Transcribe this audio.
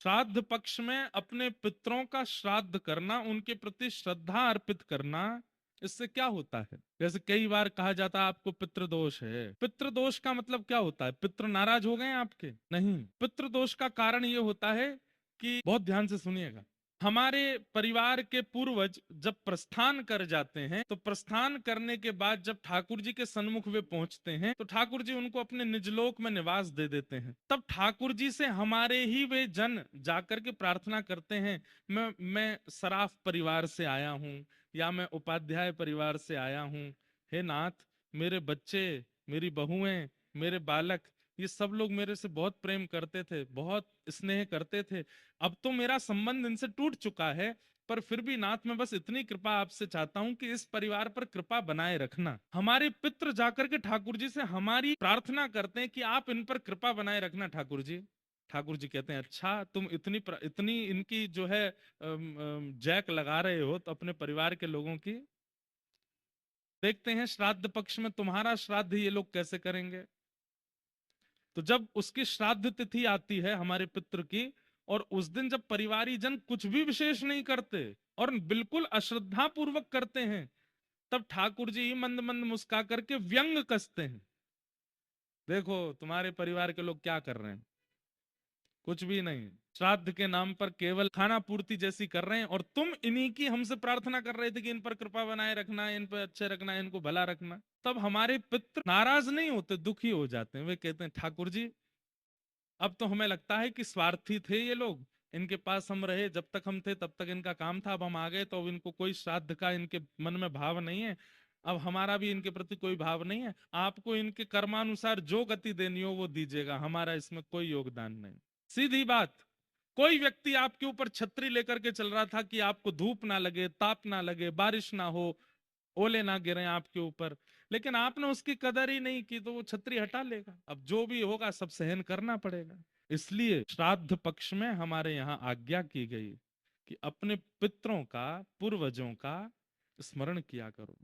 श्राद्ध पक्ष में अपने पितरों का श्राद्ध करना, उनके प्रति श्रद्धा अर्पित करना, इससे क्या होता है? जैसे कई बार कहा जाता है आपको पितृदोष है। पितृदोष का मतलब क्या होता है? पितृ नाराज हो गए आपके? नहीं। पितृदोष का कारण ये होता है कि, बहुत ध्यान से सुनिएगा, हमारे परिवार के पूर्वज जब प्रस्थान कर जाते हैं, तो प्रस्थान करने के बाद जब ठाकुर जी के सन्मुख वे पहुंचते हैं, तो ठाकुर जी उनको अपने निजलोक में निवास दे देते हैं। तब ठाकुर जी से हमारे ही वे जन जाकर के प्रार्थना करते हैं, मैं सराफ परिवार से आया हूं, या मैं उपाध्याय परिवार से आया हूं, हे नाथ, मेरे बच्चे, मेरी बहुएं, मेरे बालक, ये सब लोग मेरे से बहुत प्रेम करते थे, बहुत स्नेह करते थे। अब तो मेरा संबंध इनसे टूट चुका है, पर फिर भी नाथ मैं बस इतनी कृपा आपसे चाहता हूं कि इस परिवार पर कृपा बनाए रखना। हमारे पितृ जाकर के ठाकुर जी से हमारी प्रार्थना करते हैं कि आप इन पर कृपा बनाए रखना ठाकुर जी। ठाकुर जी कहते हैं, अच्छा तुम इतनी इनकी जो है जैक लगा रहे हो तो अपने परिवार के लोगों की, देखते हैं श्राद्ध पक्ष में तुम्हारा श्राद्ध ये लोग कैसे करेंगे। तो जब उसकी श्राद्ध तिथि आती है हमारे पितृ की, और उस दिन जब परिवारी जन कुछ भी विशेष नहीं करते और बिल्कुल अश्रद्धा पूर्वक करते हैं, तब ठाकुर जी मंद मंद मुस्का करके व्यंग कसते हैं, देखो तुम्हारे परिवार के लोग क्या कर रहे हैं, कुछ भी नहीं, श्राद्ध के नाम पर केवल खाना पूर्ति जैसी कर रहे हैं, और तुम इन्हीं की हमसे प्रार्थना कर रहे थे कि इन पर कृपा बनाए रखना, इन पर अच्छे रखना, इनको भला रखना। तब हमारे पितृ नाराज नहीं होते, दुखी हो जाते हैं। वे कहते हैं, ठाकुर जी अब तो हमें लगता है कि स्वार्थी थे ये लोग, इनके पास हम रहे, जब तक हम थे तब तक इनका काम था, अब हम आ गए तो अब इनको कोई श्राद्ध का इनके मन में भाव नहीं है, अब हमारा भी इनके प्रति कोई भाव नहीं है, आपको इनके कर्मानुसार जो गति देनी हो वो दीजिएगा, हमारा इसमें कोई योगदान नहीं। सीधी बात। कोई व्यक्ति आपके ऊपर छतरी लेकर के चल रहा था कि आपको धूप ना लगे, ताप ना लगे, बारिश ना हो, ओले ना गिरे आपके ऊपर, लेकिन आपने उसकी कदर ही नहीं की, तो वो छतरी हटा लेगा। अब जो भी होगा सब सहन करना पड़ेगा। इसलिए श्राद्ध पक्ष में हमारे यहाँ आज्ञा की गई कि अपने पितरों का, पूर्वजों का स्मरण किया करो।